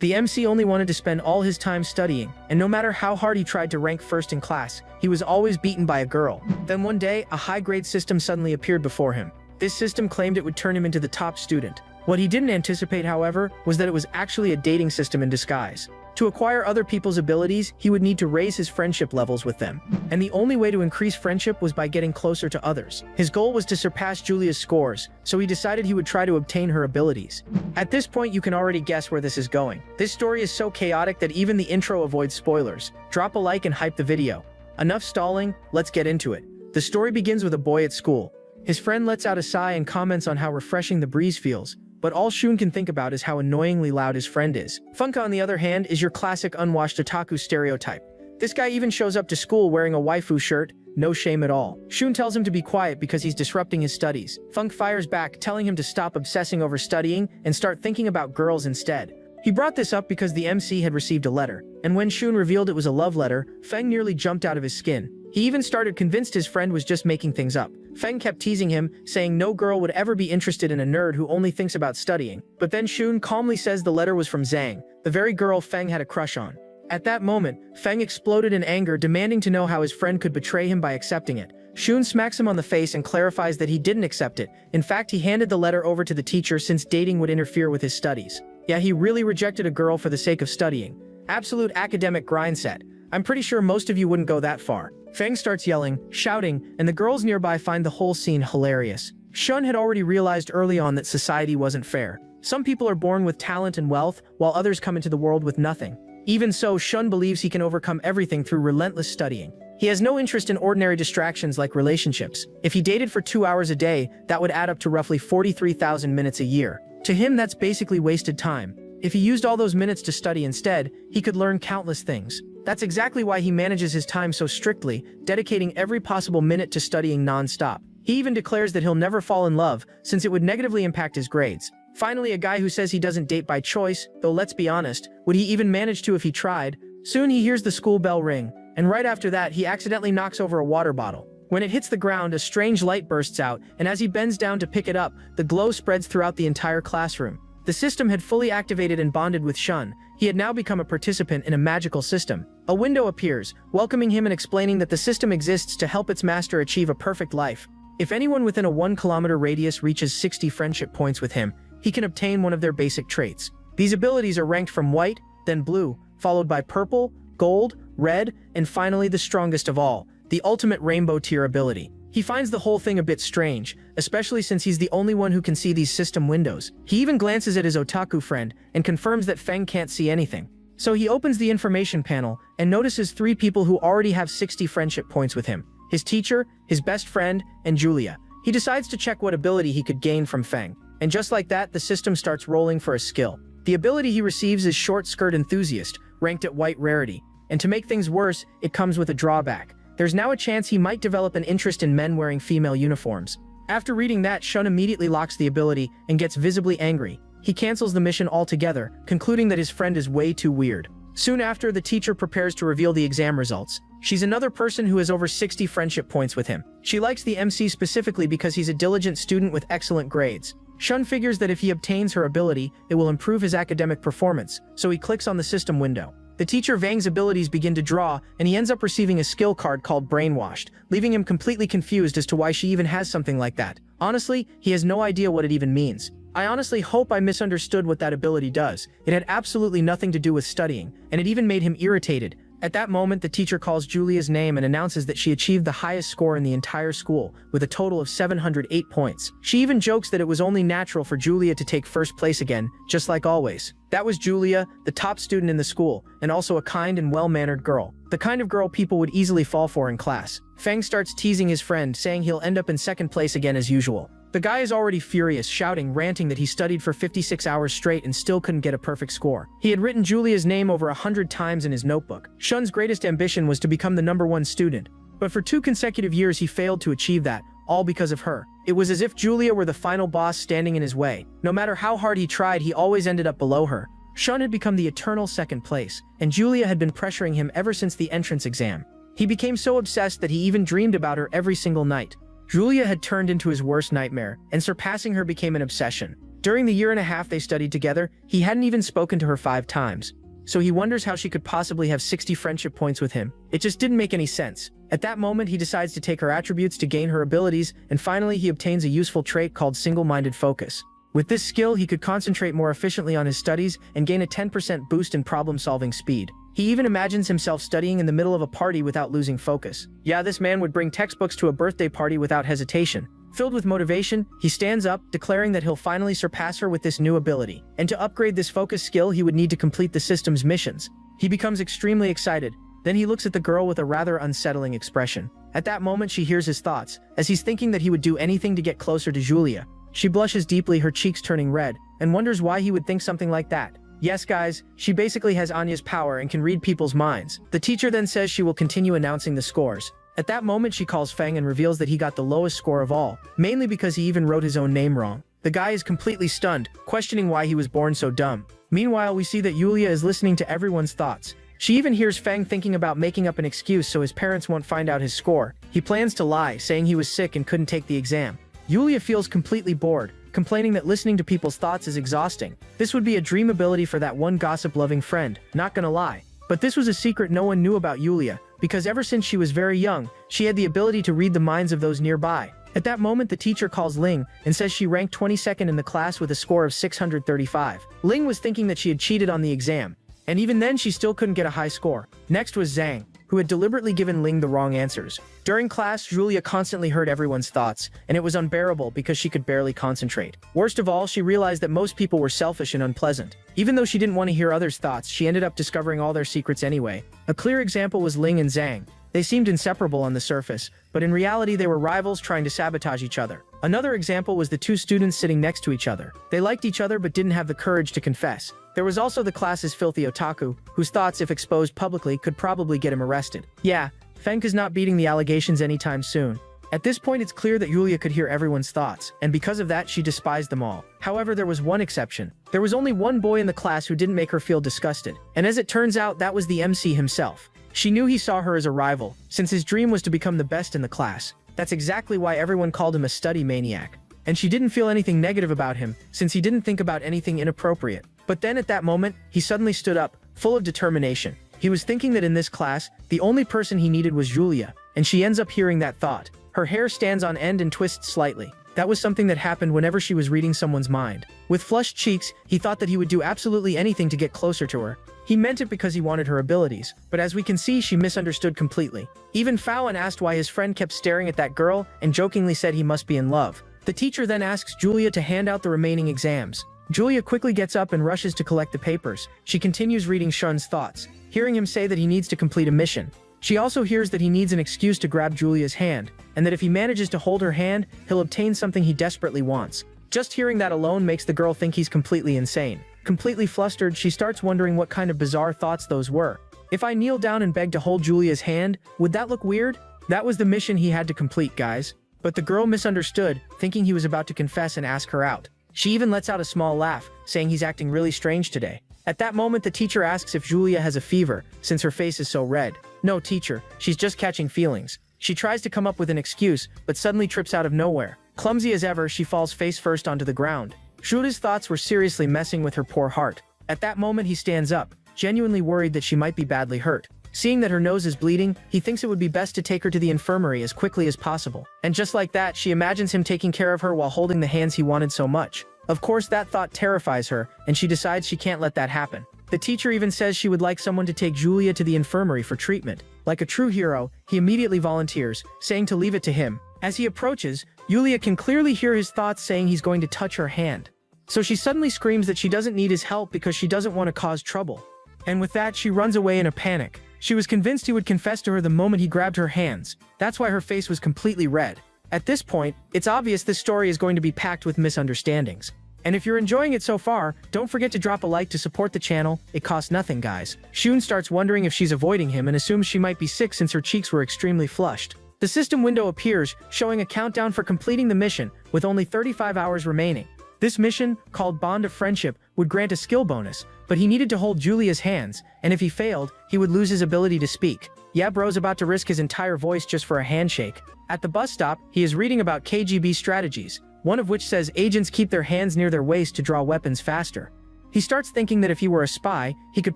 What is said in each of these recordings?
The MC only wanted to spend all his time studying, and no matter how hard he tried to rank first in class, he was always beaten by a girl. Then one day, a high-grade system suddenly appeared before him. This system claimed it would turn him into the top student. What he didn't anticipate, however, was that it was actually a dating system in disguise. To acquire other people's abilities, he would need to raise his friendship levels with them. And the only way to increase friendship was by getting closer to others. His goal was to surpass Julia's scores, so he decided he would try to obtain her abilities. At this point, you can already guess where this is going. This story is so chaotic that even the intro avoids spoilers. Drop a like and hype the video. Enough stalling, let's get into it. The story begins with a boy at school. His friend lets out a sigh and comments on how refreshing the breeze feels. But all Shun can think about is how annoyingly loud his friend is. Funka, on the other hand, is your classic unwashed otaku stereotype. This guy even shows up to school wearing a waifu shirt, no shame at all. Shun tells him to be quiet because he's disrupting his studies. Funk fires back, telling him to stop obsessing over studying and start thinking about girls instead. He brought this up because the MC had received a letter, and when Shun revealed it was a love letter, Feng nearly jumped out of his skin. He even started convinced his friend was just making things up. Feng kept teasing him, saying no girl would ever be interested in a nerd who only thinks about studying. But then Shun calmly says the letter was from Zhang, the very girl Feng had a crush on. At that moment, Feng exploded in anger, demanding to know how his friend could betray him by accepting it. Shun smacks him on the face and clarifies that he didn't accept it. In fact, he handed the letter over to the teacher since dating would interfere with his studies. Yeah, he really rejected a girl for the sake of studying. Absolute academic grind set. I'm pretty sure most of you wouldn't go that far. Feng starts yelling, shouting, and the girls nearby find the whole scene hilarious. Shun had already realized early on that society wasn't fair. Some people are born with talent and wealth, while others come into the world with nothing. Even so, Shun believes he can overcome everything through relentless studying. He has no interest in ordinary distractions like relationships. If he dated for 2 hours a day, that would add up to roughly 43,000 minutes a year. To him, that's basically wasted time. If he used all those minutes to study instead, he could learn countless things. That's exactly why he manages his time so strictly, dedicating every possible minute to studying non-stop. He even declares that he'll never fall in love, since it would negatively impact his grades. Finally, a guy who says he doesn't date by choice, though let's be honest, would he even manage to if he tried? Soon he hears the school bell ring, and right after that, he accidentally knocks over a water bottle. When it hits the ground, a strange light bursts out, and as he bends down to pick it up, the glow spreads throughout the entire classroom. The system had fully activated and bonded with Shun. He had now become a participant in a magical system. A window appears, welcoming him and explaining that the system exists to help its master achieve a perfect life. If anyone within a 1-kilometer radius reaches 60 friendship points with him, he can obtain one of their basic traits. These abilities are ranked from white, then blue, followed by purple, gold, red, and finally the strongest of all, the ultimate rainbow tier ability. He finds the whole thing a bit strange, especially since he's the only one who can see these system windows. He even glances at his otaku friend and confirms that Feng can't see anything. So he opens the information panel and notices 3 people who already have 60 friendship points with him: his teacher, his best friend, and Julia. He decides to check what ability he could gain from Feng. And just like that, the system starts rolling for a skill. The ability he receives is Short Skirt Enthusiast, ranked at white rarity. And to make things worse, it comes with a drawback. There's now a chance he might develop an interest in men wearing female uniforms. After reading that, Shun immediately locks the ability and gets visibly angry. He cancels the mission altogether, concluding that his friend is way too weird. Soon after, the teacher prepares to reveal the exam results. She's another person who has over 60 friendship points with him. She likes the MC specifically because he's a diligent student with excellent grades. Shun figures that if he obtains her ability, it will improve his academic performance, so he clicks on the system window. The teacher Vang's abilities begin to draw, and he ends up receiving a skill card called Brainwashed, leaving him completely confused as to why she even has something like that. Honestly, he has no idea what it even means. I honestly hope I misunderstood what that ability does. It had absolutely nothing to do with studying, and it even made him irritated. At that moment, the teacher calls Julia's name and announces that she achieved the highest score in the entire school, with a total of 708 points. She even jokes that it was only natural for Julia to take first place again, just like always. That was Julia, the top student in the school, and also a kind and well-mannered girl. The kind of girl people would easily fall for in class. Feng starts teasing his friend, saying he'll end up in second place again as usual. The guy is already furious, shouting, ranting that he studied for 56 hours straight and still couldn't get a perfect score. He had written Julia's name over 100 times in his notebook. Shun's greatest ambition was to become the #1 student, but for 2 consecutive years he failed to achieve that, all because of her. It was as if Julia were the final boss standing in his way. No matter how hard he tried, he always ended up below her. Shun had become the eternal second place, and Julia had been pressuring him ever since the entrance exam. He became so obsessed that he even dreamed about her every single night. Julia had turned into his worst nightmare, and surpassing her became an obsession. During the year and a half they studied together, he hadn't even spoken to her 5 times. So he wonders how she could possibly have 60 friendship points with him. It just didn't make any sense. At that moment, he decides to take her attributes to gain her abilities, and finally he obtains a useful trait called single-minded focus. With this skill, he could concentrate more efficiently on his studies and gain a 10% boost in problem-solving speed. He even imagines himself studying in the middle of a party without losing focus. Yeah, this man would bring textbooks to a birthday party without hesitation. Filled with motivation, he stands up, declaring that he'll finally surpass her with this new ability. And to upgrade this focus skill, he would need to complete the system's missions. He becomes extremely excited. Then he looks at the girl with a rather unsettling expression. At that moment, she hears his thoughts, as he's thinking that he would do anything to get closer to Julia. She blushes deeply, her cheeks turning red, and wonders why he would think something like that. Yes, guys, she basically has Anya's power and can read people's minds. The teacher then says she will continue announcing the scores. At that moment, she calls Feng and reveals that he got the lowest score of all, mainly because he even wrote his own name wrong. The guy is completely stunned, questioning why he was born so dumb. Meanwhile, we see that Yulia is listening to everyone's thoughts. She even hears Feng thinking about making up an excuse so his parents won't find out his score. He plans to lie, saying he was sick and couldn't take the exam. Yulia feels completely bored, complaining that listening to people's thoughts is exhausting. This would be a dream ability for that one gossip-loving friend, not gonna lie. But this was a secret no one knew about Yulia, because ever since she was very young, she had the ability to read the minds of those nearby. At that moment, the teacher calls Ling and says she ranked 22nd in the class with a score of 635. Ling was thinking that she had cheated on the exam, and even then she still couldn't get a high score. Next was Zhang, who had deliberately given Ling the wrong answers. During class, Julia constantly heard everyone's thoughts, and it was unbearable because she could barely concentrate. Worst of all, she realized that most people were selfish and unpleasant. Even though she didn't want to hear others' thoughts, she ended up discovering all their secrets anyway. A clear example was Ling and Zhang. They seemed inseparable on the surface, but in reality they were rivals trying to sabotage each other. Another example was the 2 students sitting next to each other. They liked each other but didn't have the courage to confess. There was also the class's filthy otaku, whose thoughts, if exposed publicly, could probably get him arrested. Yeah, Feng is not beating the allegations anytime soon. At this point, it's clear that Yulia could hear everyone's thoughts, and because of that, she despised them all. However, there was one exception. There was only one boy in the class who didn't make her feel disgusted, and as it turns out, that was the MC himself. She knew he saw her as a rival, since his dream was to become the best in the class. That's exactly why everyone called him a study maniac. And she didn't feel anything negative about him, since he didn't think about anything inappropriate. But then at that moment, he suddenly stood up, full of determination. He was thinking that in this class, the only person he needed was Julia, and she ends up hearing that thought. Her hair stands on end and twists slightly. That was something that happened whenever she was reading someone's mind. With flushed cheeks, he thought that he would do absolutely anything to get closer to her. He meant it because he wanted her abilities, but as we can see, she misunderstood completely. Even Faoan asked why his friend kept staring at that girl and jokingly said he must be in love. The teacher then asks Julia to hand out the remaining exams. Julia quickly gets up and rushes to collect the papers. She continues reading Shun's thoughts, hearing him say that he needs to complete a mission. She also hears that he needs an excuse to grab Julia's hand, and that if he manages to hold her hand, he'll obtain something he desperately wants. Just hearing that alone makes the girl think he's completely insane. Completely flustered, she starts wondering what kind of bizarre thoughts those were. If I kneel down and beg to hold Julia's hand, would that look weird? That was the mission he had to complete, guys. But the girl misunderstood, thinking he was about to confess and ask her out. She even lets out a small laugh, saying he's acting really strange today. At that moment, the teacher asks if Julia has a fever, since her face is so red. No, teacher, she's just catching feelings. She tries to come up with an excuse, but suddenly trips out of nowhere. Clumsy as ever, she falls face first onto the ground. Julia's thoughts were seriously messing with her poor heart. At that moment, he stands up, genuinely worried that she might be badly hurt. Seeing that her nose is bleeding, he thinks it would be best to take her to the infirmary as quickly as possible. And just like that, she imagines him taking care of her while holding the hands he wanted so much. Of course, that thought terrifies her, and she decides she can't let that happen. The teacher even says she would like someone to take Julia to the infirmary for treatment. Like a true hero, he immediately volunteers, saying to leave it to him. As he approaches, Julia can clearly hear his thoughts saying he's going to touch her hand. So she suddenly screams that she doesn't need his help because she doesn't want to cause trouble. And with that, she runs away in a panic. She was convinced he would confess to her the moment he grabbed her hands. That's why her face was completely red. At this point, it's obvious this story is going to be packed with misunderstandings. And if you're enjoying it so far, don't forget to drop a like to support the channel. It costs nothing, guys. Shun starts wondering if she's avoiding him and assumes she might be sick since her cheeks were extremely flushed. The system window appears, showing a countdown for completing the mission, with only 35 hours remaining. This mission, called Bond of Friendship, would grant a skill bonus, but he needed to hold Julia's hands, and if he failed, he would lose his ability to speak. Yeah, bro's about to risk his entire voice just for a handshake. At the bus stop, he is reading about KGB strategies. one of which says agents keep their hands near their waist to draw weapons faster. He starts thinking that if he were a spy, he could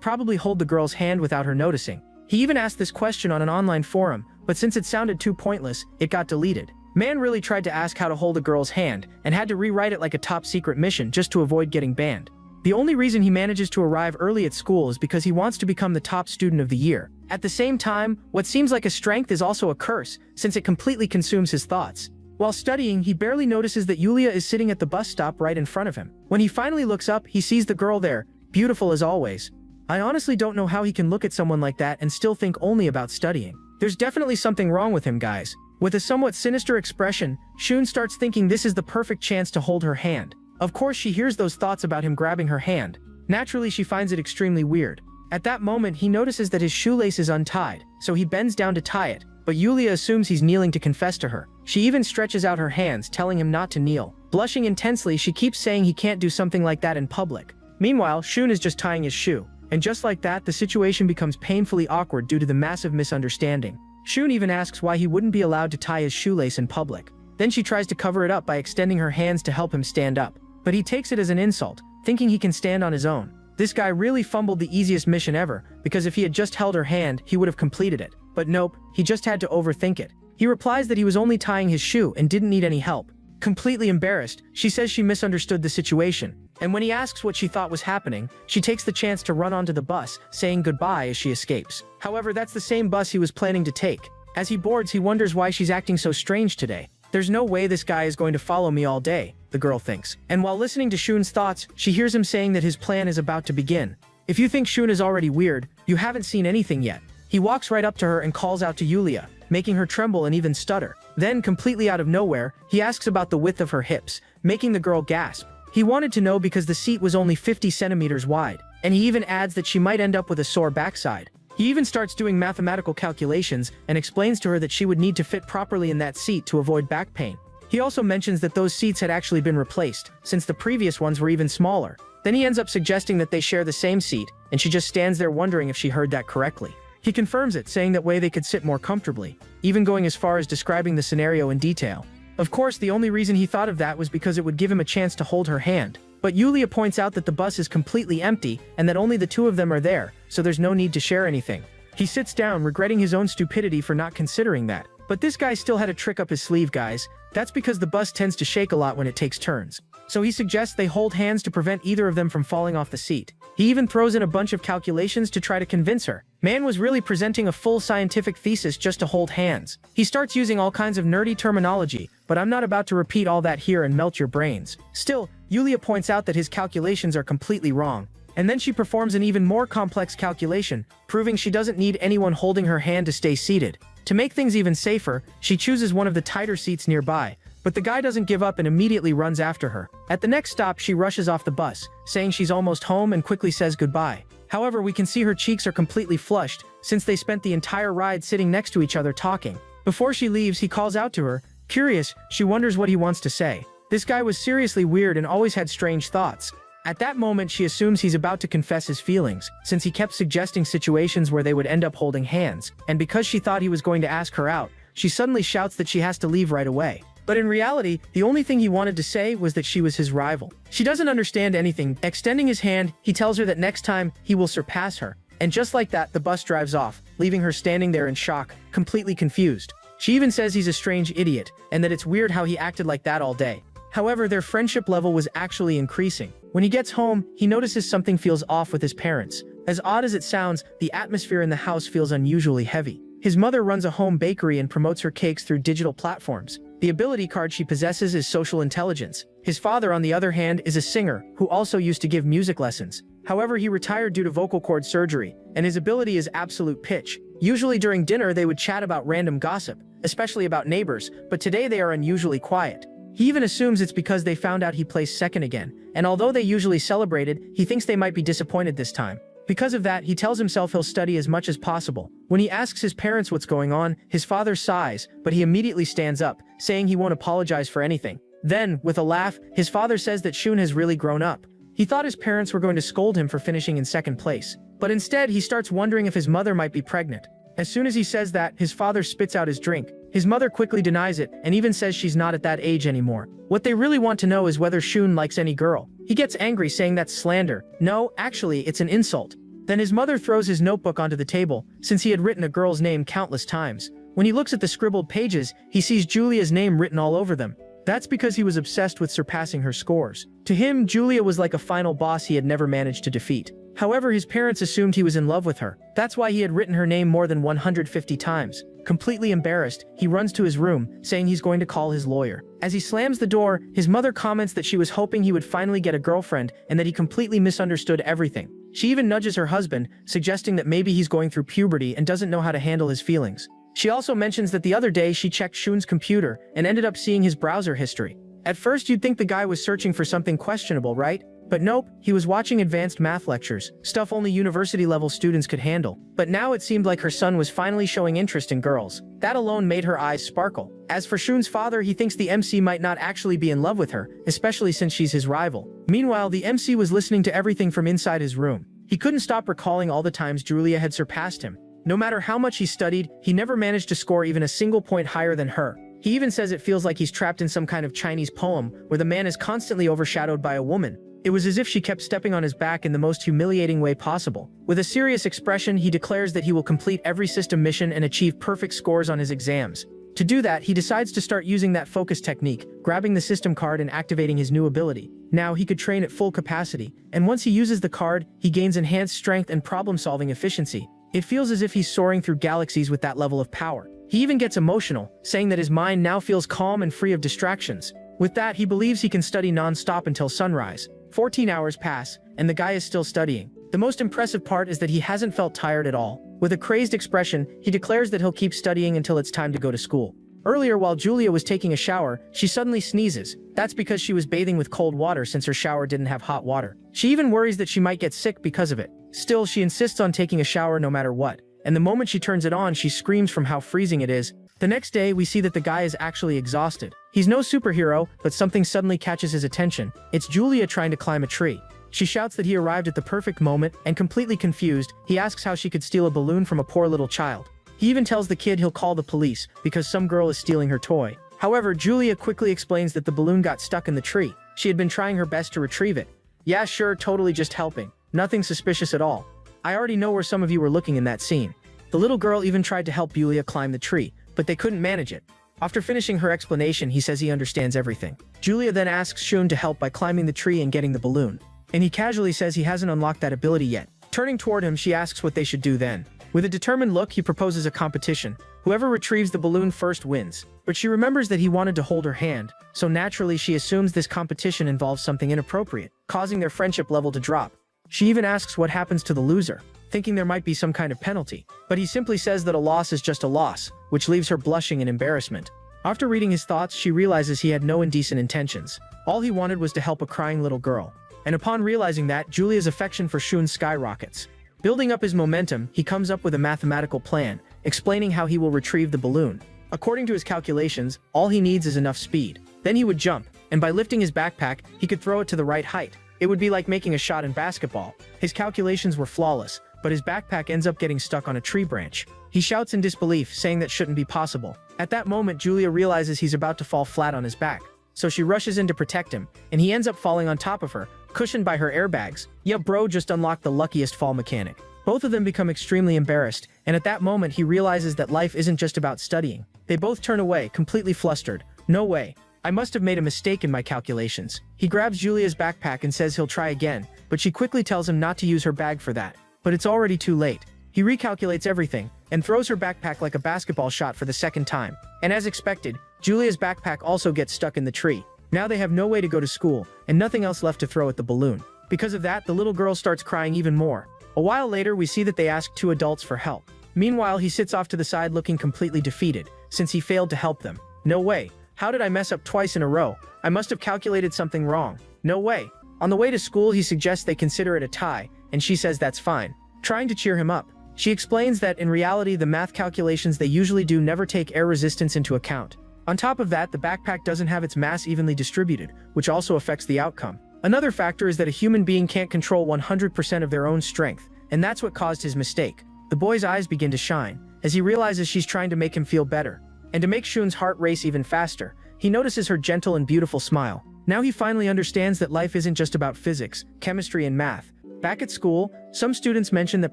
probably hold the girl's hand without her noticing. He even asked this question on an online forum, but since it sounded too pointless, it got deleted. Man really tried to ask how to hold a girl's hand, and had to rewrite it like a top-secret mission just to avoid getting banned. The only reason he manages to arrive early at school is because he wants to become the top student of the year. At the same time, what seems like a strength is also a curse, since it completely consumes his thoughts. While studying, he barely notices that Yulia is sitting at the bus stop right in front of him. When he finally looks up, he sees the girl there, beautiful as always. I honestly don't know how he can look at someone like that and still think only about studying. There's definitely something wrong with him, guys. With a somewhat sinister expression, Shun starts thinking this is the perfect chance to hold her hand. Of course, she hears those thoughts about him grabbing her hand. Naturally, she finds it extremely weird. At that moment, he notices that his shoelace is untied, so he bends down to tie it, but Yulia assumes he's kneeling to confess to her. She even stretches out her hands, telling him not to kneel. Blushing intensely, she keeps saying he can't do something like that in public. Meanwhile, Shun is just tying his shoe. And just like that, the situation becomes painfully awkward due to the massive misunderstanding. Shun even asks why he wouldn't be allowed to tie his shoelace in public. Then she tries to cover it up by extending her hands to help him stand up. But he takes it as an insult, thinking he can stand on his own. This guy really fumbled the easiest mission ever, because if he had just held her hand, he would have completed it. But nope, he just had to overthink it. He replies that he was only tying his shoe and didn't need any help. Completely embarrassed, she says she misunderstood the situation. And when he asks what she thought was happening, she takes the chance to run onto the bus, saying goodbye as she escapes. However, that's the same bus he was planning to take. As he boards, he wonders why she's acting so strange today. There's no way this guy is going to follow me all day, the girl thinks. And while listening to Shun's thoughts, she hears him saying that his plan is about to begin. If you think Shun is already weird, you haven't seen anything yet. He walks right up to her and calls out to Yulia, making her tremble and even stutter. Then, completely out of nowhere, he asks about the width of her hips, making the girl gasp. He wanted to know because the seat was only 50 centimeters wide, and he even adds that she might end up with a sore backside. He even starts doing mathematical calculations and explains to her that she would need to fit properly in that seat to avoid back pain. He also mentions that those seats had actually been replaced, since the previous ones were even smaller. Then he ends up suggesting that they share the same seat, and she just stands there wondering if she heard that correctly. He confirms it, saying that way they could sit more comfortably, even going as far as describing the scenario in detail. Of course, the only reason he thought of that was because it would give him a chance to hold her hand. But Yulia points out that the bus is completely empty and that only the two of them are there, so there's no need to share anything. He sits down, regretting his own stupidity for not considering that. But this guy still had a trick up his sleeve, guys. That's because the bus tends to shake a lot when it takes turns. So he suggests they hold hands to prevent either of them from falling off the seat. He even throws in a bunch of calculations to try to convince her. Man was really presenting a full scientific thesis just to hold hands. He starts using all kinds of nerdy terminology, but I'm not about to repeat all that here and melt your brains. Still, Yulia points out that his calculations are completely wrong. And then she performs an even more complex calculation, proving she doesn't need anyone holding her hand to stay seated. To make things even safer, she chooses one of the tighter seats nearby, but the guy doesn't give up and immediately runs after her. At the next stop, she rushes off the bus, saying she's almost home and quickly says goodbye. However, we can see her cheeks are completely flushed, since they spent the entire ride sitting next to each other talking. Before she leaves, he calls out to her. Curious, she wonders what he wants to say. This guy was seriously weird and always had strange thoughts. At that moment, she assumes he's about to confess his feelings, since he kept suggesting situations where they would end up holding hands, and because she thought he was going to ask her out, she suddenly shouts that she has to leave right away. But in reality, the only thing he wanted to say was that she was his rival. She doesn't understand anything. Extending his hand, he tells her that next time, he will surpass her. And just like that, the bus drives off, leaving her standing there in shock, completely confused. She even says he's a strange idiot, and that it's weird how he acted like that all day. However, their friendship level was actually increasing. When he gets home, he notices something feels off with his parents. As odd as it sounds, the atmosphere in the house feels unusually heavy. His mother runs a home bakery and promotes her cakes through digital platforms. The ability card she possesses is social intelligence. His father, on the other hand, is a singer who also used to give music lessons. However, he retired due to vocal cord surgery, and his ability is absolute pitch. Usually during dinner, they would chat about random gossip, especially about neighbors, but today they are unusually quiet. He even assumes it's because they found out he placed second again, and although they usually celebrated, he thinks they might be disappointed this time. Because of that, he tells himself he'll study as much as possible. When he asks his parents what's going on, his father sighs, but he immediately stands up, saying he won't apologize for anything. Then, with a laugh, his father says that Shun has really grown up. He thought his parents were going to scold him for finishing in second place, but instead he starts wondering if his mother might be pregnant. As soon as he says that, his father spits out his drink, His mother quickly denies it and even says she's not at that age anymore. What they really want to know is whether Shun likes any girl. He gets angry saying that's slander. No, actually, it's an insult. Then his mother throws his notebook onto the table, since he had written a girl's name countless times. When he looks at the scribbled pages, he sees Julia's name written all over them. That's because he was obsessed with surpassing her scores. To him, Julia was like a final boss he had never managed to defeat. However, his parents assumed he was in love with her. That's why he had written her name more than 150 times. Completely embarrassed, he runs to his room, saying he's going to call his lawyer. As he slams the door, his mother comments that she was hoping he would finally get a girlfriend and that he completely misunderstood everything. She even nudges her husband, suggesting that maybe he's going through puberty and doesn't know how to handle his feelings. She also mentions that the other day she checked Shun's computer and ended up seeing his browser history. At first you'd think the guy was searching for something questionable, right? But nope, he was watching advanced math lectures, stuff only university-level students could handle. But now it seemed like her son was finally showing interest in girls. That alone made her eyes sparkle. As for Shun's father, he thinks the MC might not actually be in love with her, especially since she's his rival. Meanwhile, the MC was listening to everything from inside his room. He couldn't stop recalling all the times Julia had surpassed him. No matter how much he studied, he never managed to score even a single point higher than her. He even says it feels like he's trapped in some kind of Chinese poem where the man is constantly overshadowed by a woman. It was as if she kept stepping on his back in the most humiliating way possible. With a serious expression, he declares that he will complete every system mission and achieve perfect scores on his exams. To do that, he decides to start using that focus technique, grabbing the system card and activating his new ability. Now he could train at full capacity, and once he uses the card, he gains enhanced strength and problem-solving efficiency. It feels as if he's soaring through galaxies with that level of power. He even gets emotional, saying that his mind now feels calm and free of distractions. With that, he believes he can study non-stop until sunrise. 14 hours pass, and the guy is still studying. The most impressive part is that he hasn't felt tired at all. With a crazed expression, he declares that he'll keep studying until it's time to go to school. Earlier, while Julia was taking a shower, she suddenly sneezes. That's because she was bathing with cold water since her shower didn't have hot water. She even worries that she might get sick because of it. Still, she insists on taking a shower no matter what. And the moment she turns it on, she screams from how freezing it is. The next day, we see that the guy is actually exhausted. He's no superhero, but something suddenly catches his attention. It's Julia trying to climb a tree. She shouts that he arrived at the perfect moment, and completely confused, he asks how she could steal a balloon from a poor little child. He even tells the kid he'll call the police, because some girl is stealing her toy. However, Julia quickly explains that the balloon got stuck in the tree. She had been trying her best to retrieve it. Yeah, sure, totally just helping. Nothing suspicious at all. I already know where some of you were looking in that scene. The little girl even tried to help Julia climb the tree, but they couldn't manage it. After finishing her explanation, he says he understands everything. Julia then asks Shun to help by climbing the tree and getting the balloon. And he casually says he hasn't unlocked that ability yet. Turning toward him, she asks what they should do then. With a determined look, he proposes a competition. Whoever retrieves the balloon first wins. But she remembers that he wanted to hold her hand, so naturally she assumes this competition involves something inappropriate, causing their friendship level to drop. She even asks what happens to the loser, thinking there might be some kind of penalty. But he simply says that a loss is just a loss, which leaves her blushing in embarrassment. After reading his thoughts, she realizes he had no indecent intentions. All he wanted was to help a crying little girl. And upon realizing that, Julia's affection for Shun skyrockets. Building up his momentum, he comes up with a mathematical plan, explaining how he will retrieve the balloon. According to his calculations, all he needs is enough speed. Then he would jump, and by lifting his backpack, he could throw it to the right height. It would be like making a shot in basketball. His calculations were flawless, but his backpack ends up getting stuck on a tree branch. He shouts in disbelief, saying that shouldn't be possible. At that moment, Julia realizes he's about to fall flat on his back. So she rushes in to protect him, and he ends up falling on top of her, cushioned by her airbags. Yeah, bro just unlocked the luckiest fall mechanic. Both of them become extremely embarrassed, and at that moment he realizes that life isn't just about studying. They both turn away, completely flustered. No way. I must have made a mistake in my calculations. He grabs Julia's backpack and says he'll try again, but she quickly tells him not to use her bag for that. But it's already too late. He recalculates everything, and throws her backpack like a basketball shot for the second time. And as expected, Julia's backpack also gets stuck in the tree. Now they have no way to go to school, and nothing else left to throw at the balloon. Because of that, the little girl starts crying even more. A while later, we see that they ask two adults for help. Meanwhile, he sits off to the side looking completely defeated, since he failed to help them. No way. How did I mess up twice in a row? I must have calculated something wrong. No way. On the way to school, he suggests they consider it a tie, and she says that's fine. Trying to cheer him up, she explains that in reality the math calculations they usually do never take air resistance into account. On top of that, the backpack doesn't have its mass evenly distributed, which also affects the outcome. Another factor is that a human being can't control 100% of their own strength, and that's what caused his mistake. The boy's eyes begin to shine, as he realizes she's trying to make him feel better. And to make Shun's heart race even faster, he notices her gentle and beautiful smile. Now he finally understands that life isn't just about physics, chemistry, and math. Back at school, some students mention that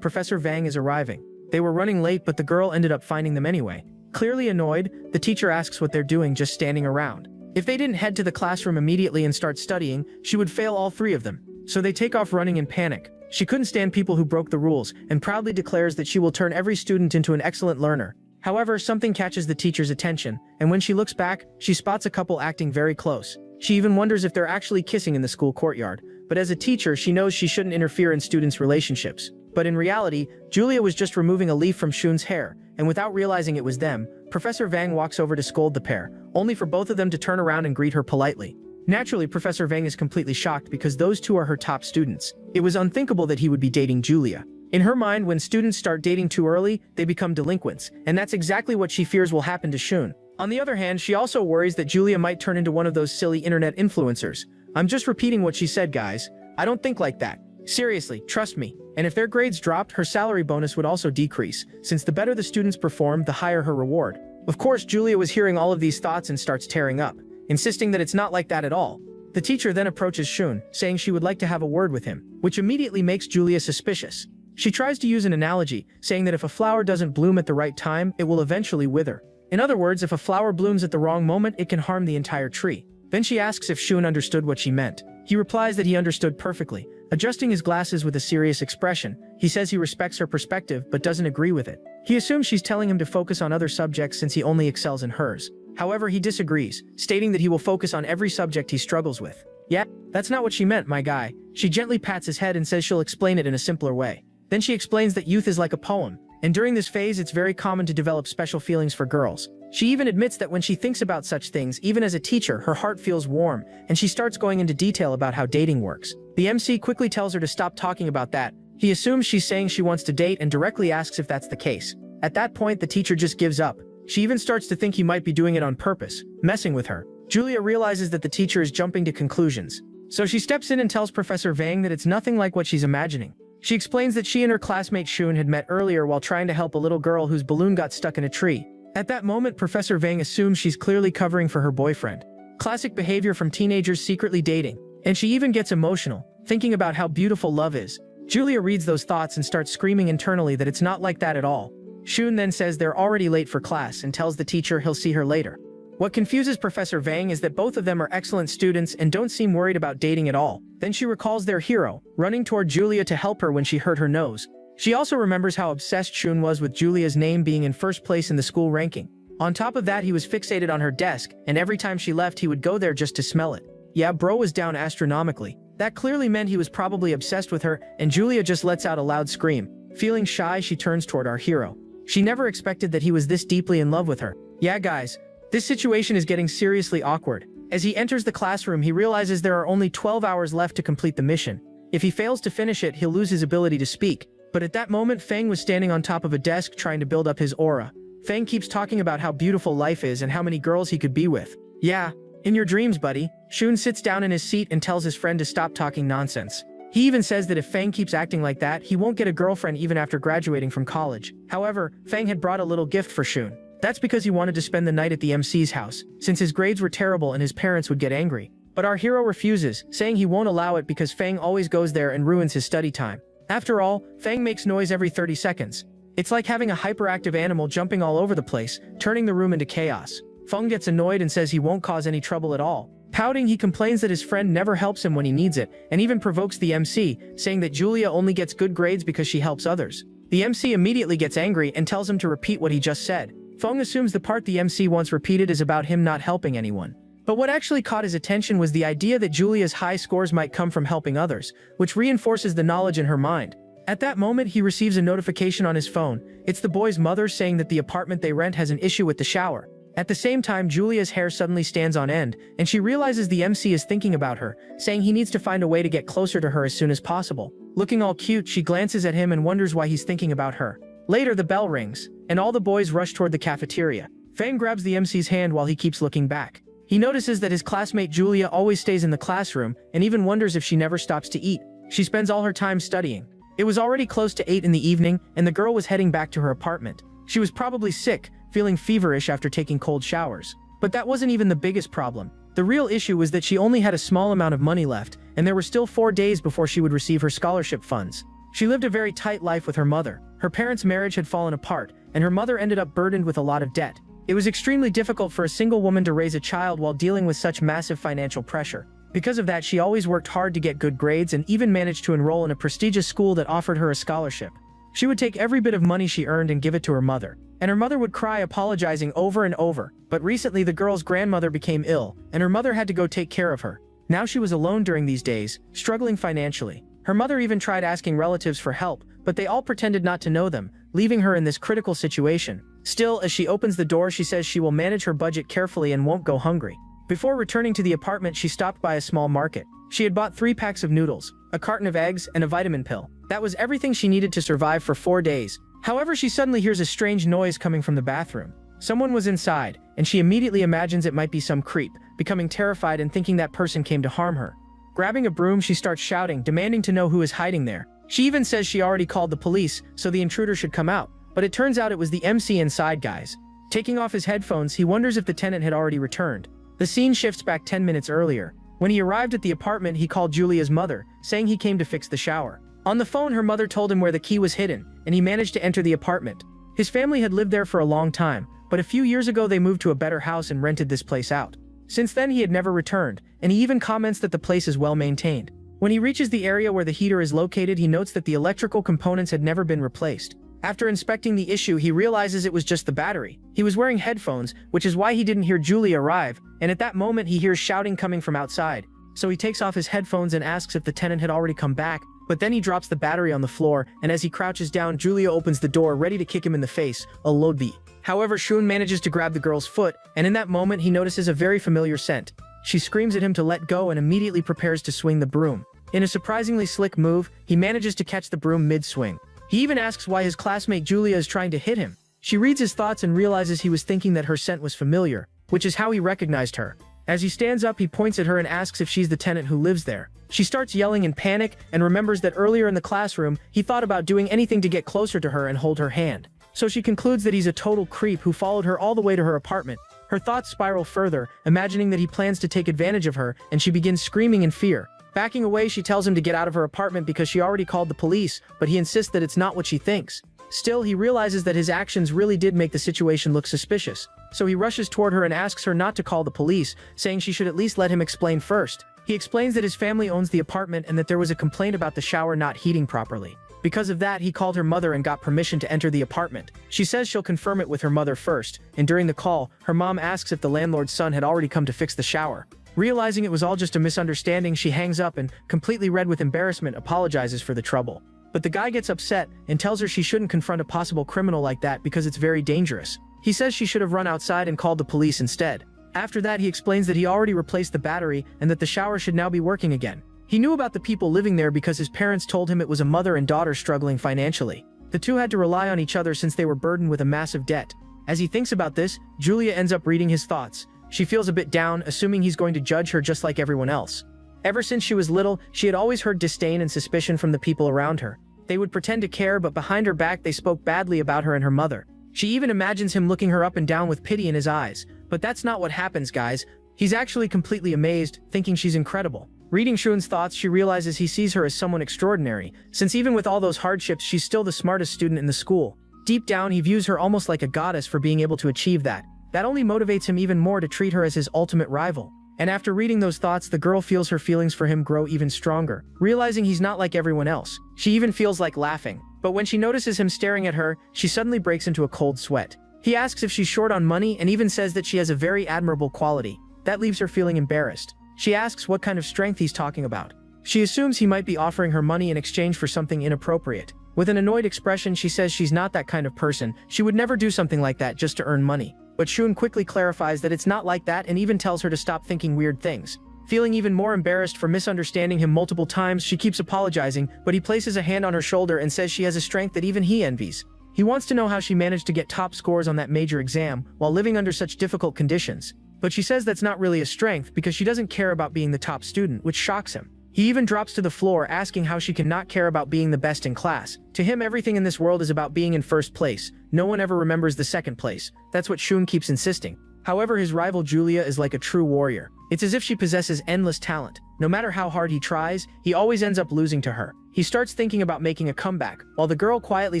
Professor Vang is arriving. They were running late, but the girl ended up finding them anyway. Clearly annoyed, the teacher asks what they're doing just standing around. If they didn't head to the classroom immediately and start studying, she would fail all three of them. So they take off running in panic. She couldn't stand people who broke the rules, and proudly declares that she will turn every student into an excellent learner. However, something catches the teacher's attention, and when she looks back, she spots a couple acting very close. She even wonders if they're actually kissing in the school courtyard, but as a teacher, she knows she shouldn't interfere in students' relationships. But in reality, Julia was just removing a leaf from Shun's hair, and without realizing it was them, Professor Vang walks over to scold the pair, only for both of them to turn around and greet her politely. Naturally, Professor Vang is completely shocked because those two are her top students. It was unthinkable that he would be dating Julia. In her mind, when students start dating too early, they become delinquents, and that's exactly what she fears will happen to Shun. On the other hand, she also worries that Julia might turn into one of those silly internet influencers. I'm just repeating what she said, guys. I don't think like that. Seriously, trust me. And if their grades dropped, her salary bonus would also decrease, since the better the students perform, the higher her reward. Of course, Julia was hearing all of these thoughts and starts tearing up, insisting that it's not like that at all. The teacher then approaches Shun, saying she would like to have a word with him, which immediately makes Julia suspicious. She tries to use an analogy, saying that if a flower doesn't bloom at the right time, it will eventually wither. In other words, if a flower blooms at the wrong moment, it can harm the entire tree. Then she asks if Shun understood what she meant. He replies that he understood perfectly. Adjusting his glasses with a serious expression, he says he respects her perspective but doesn't agree with it. He assumes she's telling him to focus on other subjects since he only excels in hers. However, he disagrees, stating that he will focus on every subject he struggles with. Yeah, that's not what she meant, my guy. She gently pats his head and says she'll explain it in a simpler way. Then she explains that youth is like a poem, and during this phase it's very common to develop special feelings for girls. She even admits that when she thinks about such things, even as a teacher, her heart feels warm, and she starts going into detail about how dating works. The MC quickly tells her to stop talking about that. He assumes she's saying she wants to date and directly asks if that's the case. At that point, the teacher just gives up. She even starts to think he might be doing it on purpose, messing with her. Julia realizes that the teacher is jumping to conclusions. So she steps in and tells Professor Vang that it's nothing like what she's imagining. She explains that she and her classmate Shun had met earlier while trying to help a little girl whose balloon got stuck in a tree. At that moment, Professor Vang assumes she's clearly covering for her boyfriend. Classic behavior from teenagers secretly dating. And she even gets emotional, thinking about how beautiful love is. Julia reads those thoughts and starts screaming internally that it's not like that at all. Shun then says they're already late for class and tells the teacher he'll see her later. What confuses Professor Vang is that both of them are excellent students and don't seem worried about dating at all. Then she recalls their hero, running toward Julia to help her when she hurt her nose. She also remembers how obsessed Shun was with Julia's name being in first place in the school ranking. On top of that, he was fixated on her desk, and every time she left he would go there just to smell it. Yeah, bro was down astronomically. That clearly meant he was probably obsessed with her, and Julia just lets out a loud scream. Feeling shy, she turns toward our hero. She never expected that he was this deeply in love with her. Yeah, guys, this situation is getting seriously awkward. As he enters the classroom, he realizes there are only 12 hours left to complete the mission. If he fails to finish it, he'll lose his ability to speak. But at that moment, Fang was standing on top of a desk trying to build up his aura. Fang keeps talking about how beautiful life is and how many girls he could be with. Yeah, in your dreams, buddy. Shun sits down in his seat and tells his friend to stop talking nonsense. He even says that if Fang keeps acting like that, he won't get a girlfriend even after graduating from college. However, Fang had brought a little gift for Shun. That's because he wanted to spend the night at the MC's house, since his grades were terrible and his parents would get angry. But our hero refuses, saying he won't allow it because Fang always goes there and ruins his study time. After all, Fang makes noise every 30 seconds. It's like having a hyperactive animal jumping all over the place, turning the room into chaos. Feng gets annoyed and says he won't cause any trouble at all. Pouting, he complains that his friend never helps him when he needs it, and even provokes the MC, saying that Julia only gets good grades because she helps others. The MC immediately gets angry and tells him to repeat what he just said. Feng assumes the part the MC wants repeated is about him not helping anyone. But what actually caught his attention was the idea that Julia's high scores might come from helping others, which reinforces the knowledge in her mind. At that moment, he receives a notification on his phone. It's the boy's mother saying that the apartment they rent has an issue with the shower. At the same time, Julia's hair suddenly stands on end, and she realizes the MC is thinking about her, saying he needs to find a way to get closer to her as soon as possible. Looking all cute, she glances at him and wonders why he's thinking about her. Later, the bell rings, and all the boys rush toward the cafeteria. Fang grabs the MC's hand while he keeps looking back. He notices that his classmate Julia always stays in the classroom, and even wonders if she never stops to eat. She spends all her time studying. It was already close to 8 in the evening, and the girl was heading back to her apartment. She was probably sick, feeling feverish after taking cold showers. But that wasn't even the biggest problem. The real issue was that she only had a small amount of money left, and there were still 4 days before she would receive her scholarship funds. She lived a very tight life with her mother. Her parents' marriage had fallen apart, and her mother ended up burdened with a lot of debt. It was extremely difficult for a single woman to raise a child while dealing with such massive financial pressure. Because of that, she always worked hard to get good grades and even managed to enroll in a prestigious school that offered her a scholarship. She would take every bit of money she earned and give it to her mother. And her mother would cry, apologizing over and over. But recently the girl's grandmother became ill, and her mother had to go take care of her. Now she was alone during these days, struggling financially. Her mother even tried asking relatives for help, but they all pretended not to know them, leaving her in this critical situation. Still, as she opens the door, she says she will manage her budget carefully and won't go hungry. Before returning to the apartment, she stopped by a small market. She had bought 3 packs of noodles, a carton of eggs, and a vitamin pill. That was everything she needed to survive for 4 days. However, she suddenly hears a strange noise coming from the bathroom. Someone was inside, and she immediately imagines it might be some creep, becoming terrified and thinking that person came to harm her. Grabbing a broom, she starts shouting, demanding to know who is hiding there. She even says she already called the police, so the intruder should come out. But it turns out it was the MC inside, guys. Taking off his headphones, he wonders if the tenant had already returned. The scene shifts back 10 minutes earlier. When he arrived at the apartment, he called Julia's mother, saying he came to fix the shower. On the phone, her mother told him where the key was hidden, and he managed to enter the apartment. His family had lived there for a long time, but a few years ago they moved to a better house and rented this place out. Since then, he had never returned, and he even comments that the place is well maintained. When he reaches the area where the heater is located, he notes that the electrical components had never been replaced. After inspecting the issue, he realizes it was just the battery. He was wearing headphones, which is why he didn't hear Julia arrive, and at that moment he hears shouting coming from outside. So he takes off his headphones and asks if the tenant had already come back, but then he drops the battery on the floor, and as he crouches down, Julia opens the door, ready to kick him in the face, a load B. However, Shun manages to grab the girl's foot, and in that moment he notices a very familiar scent. She screams at him to let go and immediately prepares to swing the broom. In a surprisingly slick move, he manages to catch the broom mid-swing. He even asks why his classmate Julia is trying to hit him. She reads his thoughts and realizes he was thinking that her scent was familiar, which is how he recognized her. As he stands up, he points at her and asks if she's the tenant who lives there. She starts yelling in panic and remembers that earlier in the classroom, he thought about doing anything to get closer to her and hold her hand. So she concludes that he's a total creep who followed her all the way to her apartment. Her thoughts spiral further, imagining that he plans to take advantage of her, and she begins screaming in fear. Backing away, she tells him to get out of her apartment because she already called the police, but he insists that it's not what she thinks. Still, he realizes that his actions really did make the situation look suspicious. So he rushes toward her and asks her not to call the police, saying she should at least let him explain first. He explains that his family owns the apartment and that there was a complaint about the shower not heating properly. Because of that, he called her mother and got permission to enter the apartment. She says she'll confirm it with her mother first, and during the call, her mom asks if the landlord's son had already come to fix the shower. Realizing it was all just a misunderstanding, she hangs up and, completely red with embarrassment, apologizes for the trouble. But the guy gets upset and tells her she shouldn't confront a possible criminal like that because it's very dangerous. He says she should have run outside and called the police instead. After that, he explains that he already replaced the battery and that the shower should now be working again. He knew about the people living there because his parents told him it was a mother and daughter struggling financially. The two had to rely on each other since they were burdened with a massive debt. As he thinks about this, Julia ends up reading his thoughts. She feels a bit down, assuming he's going to judge her just like everyone else. Ever since she was little, she had always heard disdain and suspicion from the people around her. They would pretend to care, but behind her back they spoke badly about her and her mother. She even imagines him looking her up and down with pity in his eyes. But that's not what happens, guys. He's actually completely amazed, thinking she's incredible. Reading Shun's thoughts, she realizes he sees her as someone extraordinary, since even with all those hardships, she's still the smartest student in the school. Deep down, he views her almost like a goddess for being able to achieve that. That only motivates him even more to treat her as his ultimate rival. And after reading those thoughts, the girl feels her feelings for him grow even stronger. Realizing he's not like everyone else, she even feels like laughing. But when she notices him staring at her, she suddenly breaks into a cold sweat. He asks if she's short on money and even says that she has a very admirable quality. That leaves her feeling embarrassed. She asks what kind of strength he's talking about. She assumes he might be offering her money in exchange for something inappropriate. With an annoyed expression, she says she's not that kind of person. She would never do something like that just to earn money. But Shun quickly clarifies that it's not like that and even tells her to stop thinking weird things. Feeling even more embarrassed for misunderstanding him multiple times, she keeps apologizing, but he places a hand on her shoulder and says she has a strength that even he envies. He wants to know how she managed to get top scores on that major exam while living under such difficult conditions. But she says that's not really a strength because she doesn't care about being the top student, which shocks him. He even drops to the floor asking how she can not care about being the best in class. To him, everything in this world is about being in first place. No one ever remembers the second place. That's what Shun keeps insisting. However, his rival Julia is like a true warrior. It's as if she possesses endless talent. No matter how hard he tries, he always ends up losing to her. He starts thinking about making a comeback, while the girl quietly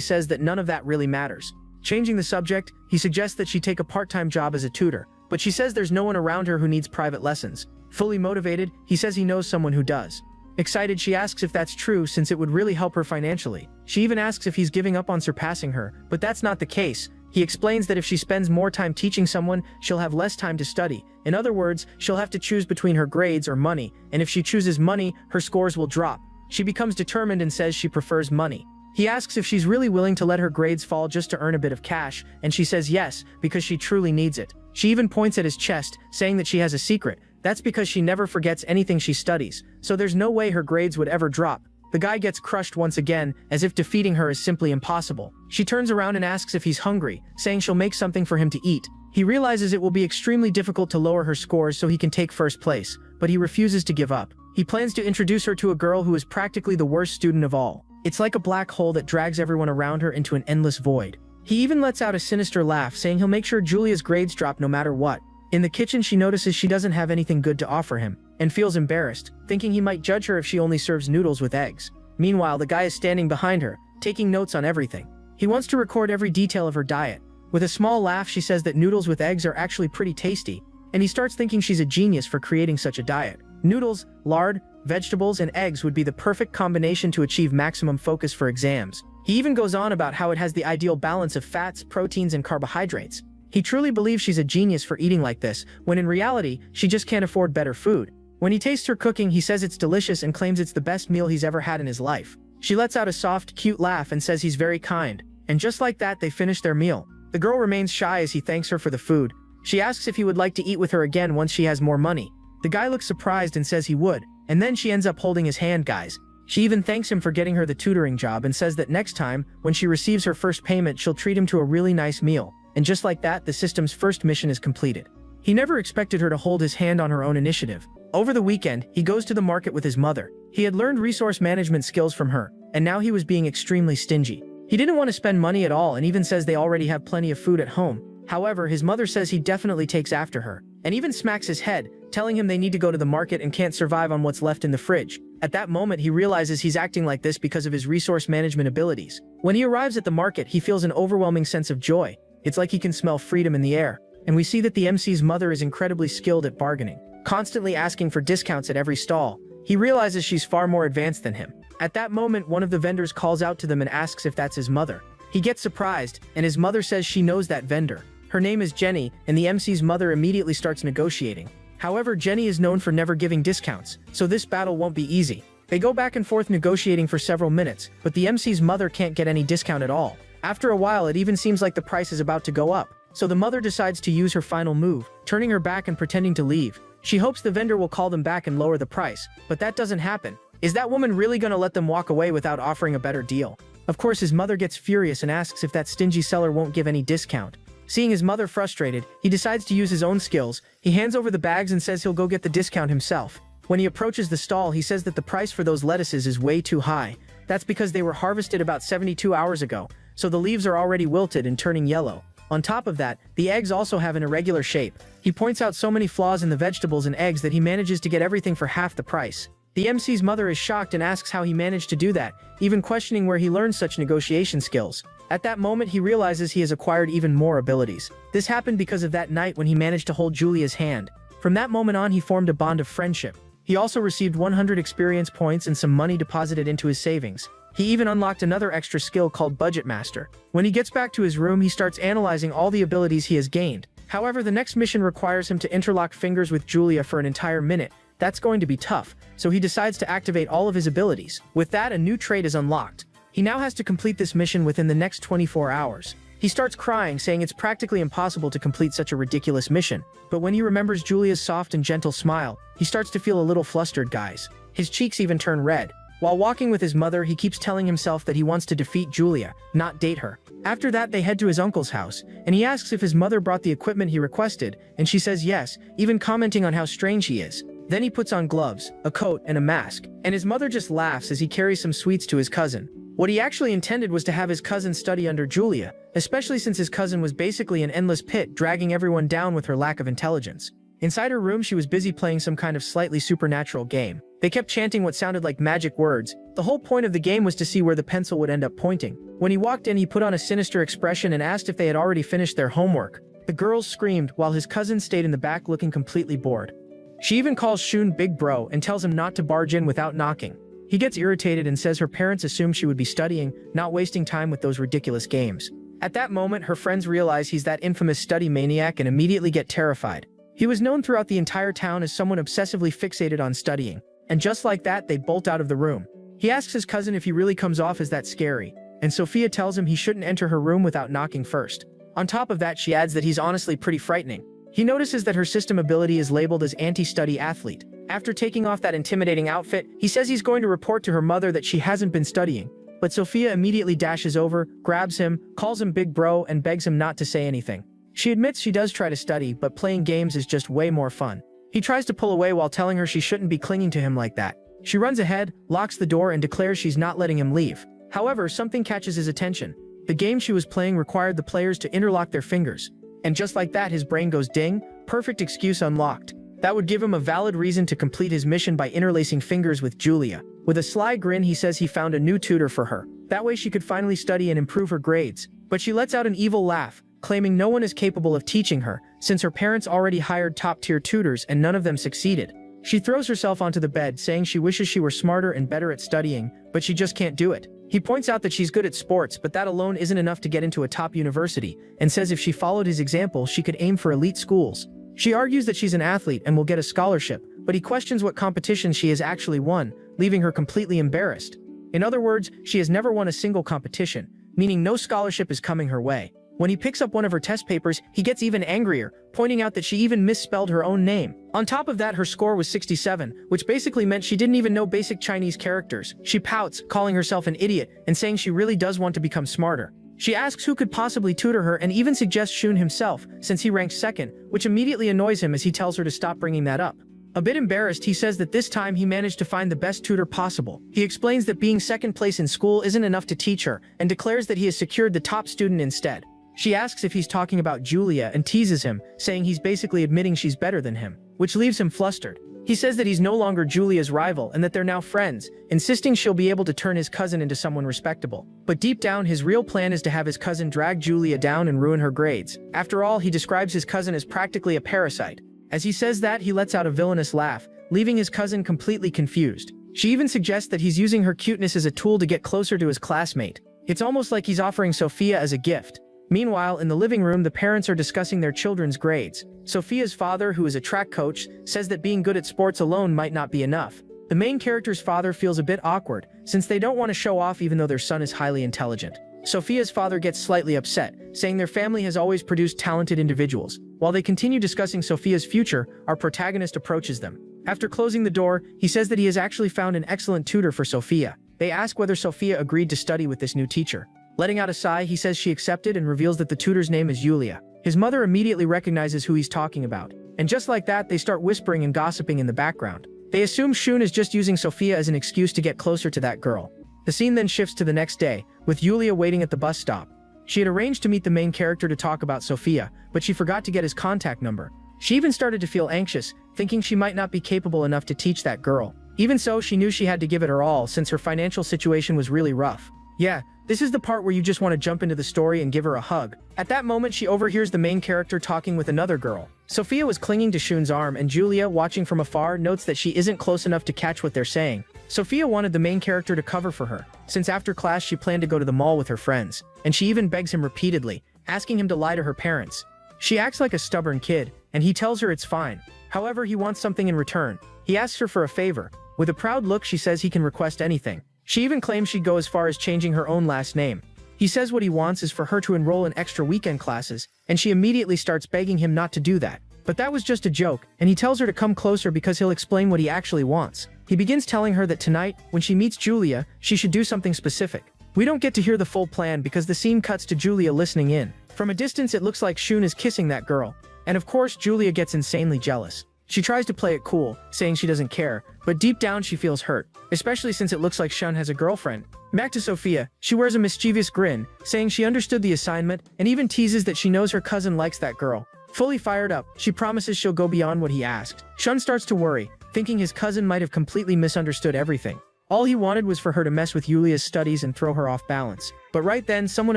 says that none of that really matters. Changing the subject, he suggests that she take a part-time job as a tutor, but she says there's no one around her who needs private lessons. Fully motivated, he says he knows someone who does. Excited, she asks if that's true since it would really help her financially. She even asks if he's giving up on surpassing her, but that's not the case. He explains that if she spends more time teaching someone, she'll have less time to study. In other words, she'll have to choose between her grades or money, and if she chooses money, her scores will drop. She becomes determined and says she prefers money. He asks if she's really willing to let her grades fall just to earn a bit of cash, and she says yes, because she truly needs it. She even points at his chest, saying that she has a secret. That's because she never forgets anything she studies, so there's no way her grades would ever drop. The guy gets crushed once again, as if defeating her is simply impossible. She turns around and asks if he's hungry, saying she'll make something for him to eat. He realizes it will be extremely difficult to lower her scores so he can take first place, but he refuses to give up. He plans to introduce her to a girl who is practically the worst student of all. It's like a black hole that drags everyone around her into an endless void. He even lets out a sinister laugh, saying he'll make sure Julia's grades drop no matter what. In the kitchen, she notices she doesn't have anything good to offer him, and feels embarrassed, thinking he might judge her if she only serves noodles with eggs. Meanwhile, the guy is standing behind her, taking notes on everything. He wants to record every detail of her diet. With a small laugh, she says that noodles with eggs are actually pretty tasty, and he starts thinking she's a genius for creating such a diet. Noodles, lard, vegetables, and eggs would be the perfect combination to achieve maximum focus for exams. He even goes on about how it has the ideal balance of fats, proteins, and carbohydrates. He truly believes she's a genius for eating like this, when in reality, she just can't afford better food. When he tastes her cooking, he says it's delicious and claims it's the best meal he's ever had in his life. She lets out a soft, cute laugh and says he's very kind. And just like that, they finish their meal. The girl remains shy as he thanks her for the food. She asks if he would like to eat with her again once she has more money. The guy looks surprised and says he would, and then she ends up holding his hand, guys. She even thanks him for getting her the tutoring job and says that next time, when she receives her first payment, she'll treat him to a really nice meal. And just like that, the system's first mission is completed. He never expected her to hold his hand on her own initiative. Over the weekend, he goes to the market with his mother. He had learned resource management skills from her, and now he was being extremely stingy. He didn't want to spend money at all and even says they already have plenty of food at home. However, his mother says he definitely takes after her, and even smacks his head, telling him they need to go to the market and can't survive on what's left in the fridge. At that moment, he realizes he's acting like this because of his resource management abilities. When he arrives at the market, he feels an overwhelming sense of joy. It's like he can smell freedom in the air. And we see that the MC's mother is incredibly skilled at bargaining, constantly asking for discounts at every stall. He realizes she's far more advanced than him. At that moment, one of the vendors calls out to them and asks if that's his mother. He gets surprised, and his mother says she knows that vendor. Her name is Jenny, and the MC's mother immediately starts negotiating. However, Jenny is known for never giving discounts, so this battle won't be easy. They go back and forth negotiating for several minutes, but the MC's mother can't get any discount at all. After a while, it even seems like the price is about to go up, so the mother decides to use her final move, turning her back and pretending to leave. She hopes the vendor will call them back and lower the price, but that doesn't happen. Is that woman really gonna let them walk away without offering a better deal? Of course, his mother gets furious and asks if that stingy seller won't give any discount. Seeing his mother frustrated, he decides to use his own skills. He hands over the bags and says he'll go get the discount himself. When he approaches the stall, he says that the price for those lettuces is way too high. That's because they were harvested about 72 hours ago, so the leaves are already wilted and turning yellow. On top of that, the eggs also have an irregular shape. He points out so many flaws in the vegetables and eggs that he manages to get everything for half the price. The MC's mother is shocked and asks how he managed to do that, even questioning where he learned such negotiation skills. At that moment, he realizes he has acquired even more abilities. This happened because of that night when he managed to hold Julia's hand. From that moment on, he formed a bond of friendship. He also received 100 experience points and some money deposited into his savings. He even unlocked another extra skill called Budget Master. When he gets back to his room, he starts analyzing all the abilities he has gained. However, the next mission requires him to interlock fingers with Julia for an entire minute. That's going to be tough, so he decides to activate all of his abilities. With that, a new trait is unlocked. He now has to complete this mission within the next 24 hours. He starts crying, saying it's practically impossible to complete such a ridiculous mission. But when he remembers Julia's soft and gentle smile, he starts to feel a little flustered, guys. His cheeks even turn red. While walking with his mother, he keeps telling himself that he wants to defeat Julia, not date her. After that, they head to his uncle's house, and he asks if his mother brought the equipment he requested, and she says yes, even commenting on how strange he is. Then he puts on gloves, a coat, and a mask, and his mother just laughs as he carries some sweets to his cousin. What he actually intended was to have his cousin study under Julia, especially since his cousin was basically an endless pit dragging everyone down with her lack of intelligence. Inside her room, she was busy playing some kind of slightly supernatural game. They kept chanting what sounded like magic words. The whole point of the game was to see where the pencil would end up pointing. When he walked in, he put on a sinister expression and asked if they had already finished their homework. The girls screamed, while his cousin stayed in the back looking completely bored. She even calls Shun big bro and tells him not to barge in without knocking. He gets irritated and says her parents assumed she would be studying, not wasting time with those ridiculous games. At that moment, her friends realize he's that infamous study maniac and immediately get terrified. He was known throughout the entire town as someone obsessively fixated on studying. And just like that, they bolt out of the room. He asks his cousin if he really comes off as that scary, and Sophia tells him he shouldn't enter her room without knocking first. On top of that, she adds that he's honestly pretty frightening. He notices that her system ability is labeled as anti-study athlete. After taking off that intimidating outfit, he says he's going to report to her mother that she hasn't been studying. But Sophia immediately dashes over, grabs him, calls him big bro, and begs him not to say anything. She admits she does try to study, but playing games is just way more fun. He tries to pull away while telling her she shouldn't be clinging to him like that. She runs ahead, locks the door, and declares she's not letting him leave. However, something catches his attention. The game she was playing required the players to interlock their fingers. And just like that, his brain goes ding, perfect excuse unlocked. That would give him a valid reason to complete his mission by interlacing fingers with Julia. With a sly grin, he says he found a new tutor for her. That way she could finally study and improve her grades. But she lets out an evil laugh, claiming no one is capable of teaching her, since her parents already hired top-tier tutors and none of them succeeded. She throws herself onto the bed, saying she wishes she were smarter and better at studying, but she just can't do it. He points out that she's good at sports, but that alone isn't enough to get into a top university, and says if she followed his example, she could aim for elite schools. She argues that she's an athlete and will get a scholarship, but he questions what competitions she has actually won, leaving her completely embarrassed. In other words, she has never won a single competition, meaning no scholarship is coming her way. When he picks up one of her test papers, he gets even angrier, pointing out that she even misspelled her own name. On top of that, her score was 67, which basically meant she didn't even know basic Chinese characters. She pouts, calling herself an idiot, and saying she really does want to become smarter. She asks who could possibly tutor her and even suggests Shun himself, since he ranks second, which immediately annoys him as he tells her to stop bringing that up. A bit embarrassed, he says that this time he managed to find the best tutor possible. He explains that being second place in school isn't enough to teach her, and declares that he has secured the top student instead. She asks if he's talking about Julia and teases him, saying he's basically admitting she's better than him, which leaves him flustered. He says that he's no longer Julia's rival and that they're now friends, insisting she'll be able to turn his cousin into someone respectable. But deep down, his real plan is to have his cousin drag Julia down and ruin her grades. After all, he describes his cousin as practically a parasite. As he says that, he lets out a villainous laugh, leaving his cousin completely confused. She even suggests that he's using her cuteness as a tool to get closer to his classmate. It's almost like he's offering Sophia as a gift. Meanwhile, in the living room, the parents are discussing their children's grades. Sophia's father, who is a track coach, says that being good at sports alone might not be enough. The main character's father feels a bit awkward, since they don't want to show off even though their son is highly intelligent. Sophia's father gets slightly upset, saying their family has always produced talented individuals. While they continue discussing Sophia's future, our protagonist approaches them. After closing the door, he says that he has actually found an excellent tutor for Sophia. They ask whether Sophia agreed to study with this new teacher. Letting out a sigh, he says she accepted and reveals that the tutor's name is Yulia. His mother immediately recognizes who he's talking about. And just like that, they start whispering and gossiping in the background. They assume Shun is just using Sophia as an excuse to get closer to that girl. The scene then shifts to the next day, with Yulia waiting at the bus stop. She had arranged to meet the main character to talk about Sophia, but she forgot to get his contact number. She even started to feel anxious, thinking she might not be capable enough to teach that girl. Even so, she knew she had to give it her all since her financial situation was really rough. Yeah, this is the part where you just want to jump into the story and give her a hug. At that moment, she overhears the main character talking with another girl. Sophia was clinging to Shun's arm, and Julia, watching from afar, notes that she isn't close enough to catch what they're saying. Sophia wanted the main character to cover for her, since after class she planned to go to the mall with her friends, and she even begs him repeatedly, asking him to lie to her parents. She acts like a stubborn kid, and he tells her it's fine. However, he wants something in return. He asks her for a favor. With a proud look, she says he can request anything. She even claims she'd go as far as changing her own last name. He says what he wants is for her to enroll in extra weekend classes, and she immediately starts begging him not to do that. But that was just a joke, and he tells her to come closer because he'll explain what he actually wants. He begins telling her that tonight, when she meets Julia, she should do something specific. We don't get to hear the full plan because the scene cuts to Julia listening in. From a distance, it looks like Shun is kissing that girl. And of course, Julia gets insanely jealous. She tries to play it cool, saying she doesn't care, but deep down she feels hurt, especially since it looks like Shun has a girlfriend. Back to Sophia, she wears a mischievous grin, saying she understood the assignment, and even teases that she knows her cousin likes that girl. Fully fired up, she promises she'll go beyond what he asked. Shun starts to worry, thinking his cousin might have completely misunderstood everything. All he wanted was for her to mess with Yulia's studies and throw her off balance. But right then, someone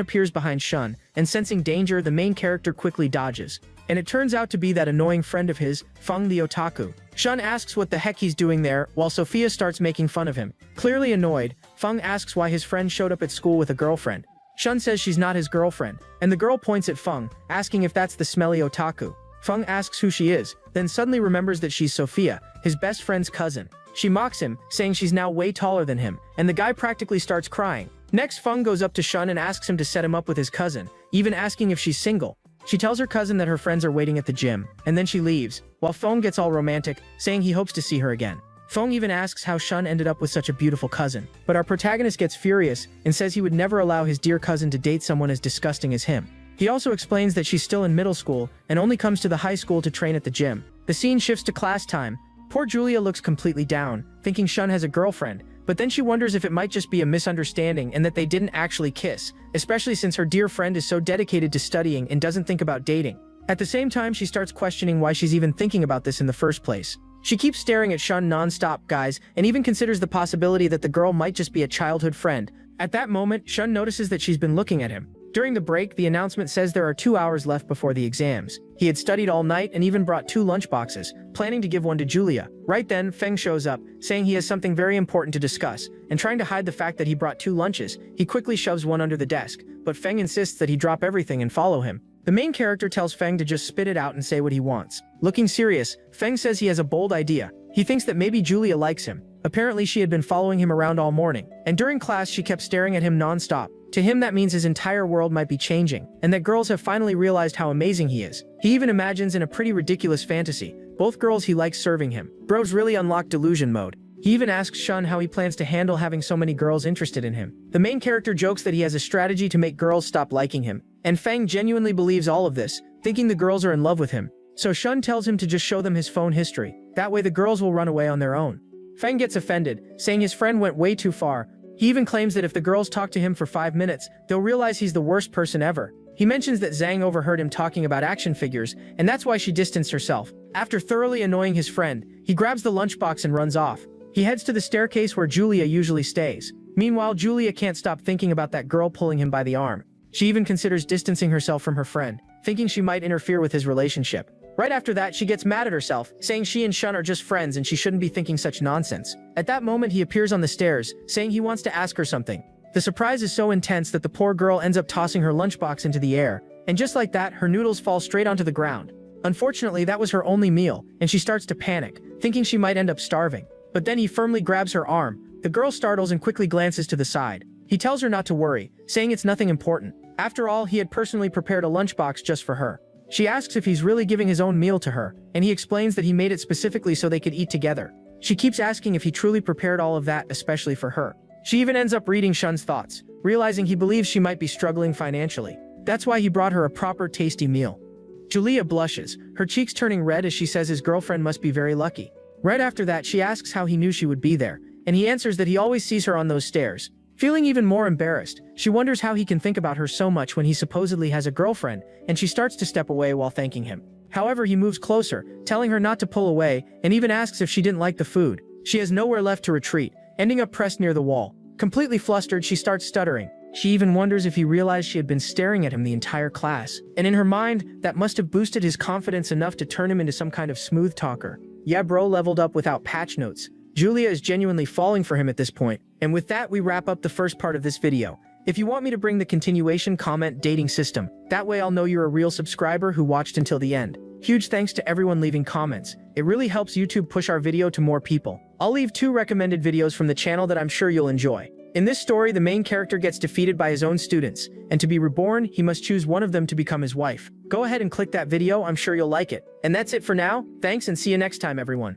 appears behind Shun, and sensing danger, the main character quickly dodges. And it turns out to be that annoying friend of his, Feng the otaku. Shun asks what the heck he's doing there, while Sophia starts making fun of him. Clearly annoyed, Feng asks why his friend showed up at school with a girlfriend. Shun says she's not his girlfriend, and the girl points at Feng, asking if that's the smelly otaku. Feng asks who she is, then suddenly remembers that she's Sophia, his best friend's cousin. She mocks him, saying she's now way taller than him, and the guy practically starts crying. Next, Feng goes up to Shun and asks him to set him up with his cousin, even asking if she's single. She tells her cousin that her friends are waiting at the gym, and then she leaves, while Feng gets all romantic, saying he hopes to see her again. Feng even asks how Shun ended up with such a beautiful cousin. But our protagonist gets furious and says he would never allow his dear cousin to date someone as disgusting as him. He also explains that she's still in middle school and only comes to the high school to train at the gym. The scene shifts to class time. Poor Julia looks completely down, thinking Shun has a girlfriend, but then she wonders if it might just be a misunderstanding and that they didn't actually kiss, especially since her dear friend is so dedicated to studying and doesn't think about dating. At the same time, she starts questioning why she's even thinking about this in the first place. She keeps staring at Shun non-stop, guys, and even considers the possibility that the girl might just be a childhood friend. At that moment, Shun notices that she's been looking at him. During the break, the announcement says there are 2 hours left before the exams. He had studied all night and even brought 2 lunchboxes, planning to give one to Julia. Right then, Feng shows up, saying he has something very important to discuss, and trying to hide the fact that he brought 2 lunches, he quickly shoves one under the desk, but Feng insists that he drop everything and follow him. The main character tells Feng to just spit it out and say what he wants. Looking serious, Feng says he has a bold idea. He thinks that maybe Julia likes him. Apparently, she had been following him around all morning, and during class she kept staring at him non-stop. To him, that means his entire world might be changing, and that girls have finally realized how amazing he is. He even imagines in a pretty ridiculous fantasy, both girls he likes serving him. Bro's really unlocked delusion mode. He even asks Shun how he plans to handle having so many girls interested in him. The main character jokes that he has a strategy to make girls stop liking him, and Feng genuinely believes all of this, thinking the girls are in love with him. So Shun tells him to just show them his phone history. That way the girls will run away on their own. Feng gets offended, saying his friend went way too far. He even claims that if the girls talk to him for 5 minutes, they'll realize he's the worst person ever. He mentions that Zhang overheard him talking about action figures, and that's why she distanced herself. After thoroughly annoying his friend, he grabs the lunchbox and runs off. He heads to the staircase where Julia usually stays. Meanwhile, Julia can't stop thinking about that girl pulling him by the arm. She even considers distancing herself from her friend, thinking she might interfere with his relationship. Right after that, she gets mad at herself, saying she and Shun are just friends and she shouldn't be thinking such nonsense. At that moment, he appears on the stairs, saying he wants to ask her something. The surprise is so intense that the poor girl ends up tossing her lunchbox into the air, and just like that, her noodles fall straight onto the ground. Unfortunately, that was her only meal, and she starts to panic, thinking she might end up starving. But then he firmly grabs her arm. The girl startles and quickly glances to the side. He tells her not to worry, saying it's nothing important. After all, he had personally prepared a lunchbox just for her. She asks if he's really giving his own meal to her, and he explains that he made it specifically so they could eat together. She keeps asking if he truly prepared all of that, especially for her. She even ends up reading Shun's thoughts, realizing he believes she might be struggling financially. That's why he brought her a proper tasty meal. Julia blushes, her cheeks turning red as she says his girlfriend must be very lucky. Right after that, she asks how he knew she would be there, and he answers that he always sees her on those stairs. Feeling even more embarrassed, she wonders how he can think about her so much when he supposedly has a girlfriend, and she starts to step away while thanking him. However, he moves closer, telling her not to pull away, and even asks if she didn't like the food. She has nowhere left to retreat, ending up pressed near the wall. Completely flustered, she starts stuttering. She even wonders if he realized she had been staring at him the entire class, and in her mind, that must have boosted his confidence enough to turn him into some kind of smooth talker. Yeah, bro leveled up without patch notes. Julia is genuinely falling for him at this point. And with that, we wrap up the first part of this video. If you want me to bring the continuation, comment dating system. That way I'll know you're a real subscriber who watched until the end. Huge thanks to everyone leaving comments. It really helps YouTube push our video to more people. I'll leave 2 recommended videos from the channel that I'm sure you'll enjoy. In this story, the main character gets defeated by his own students, and to be reborn, he must choose one of them to become his wife. Go ahead and click that video, I'm sure you'll like it. And that's it for now. Thanks and see you next time, everyone.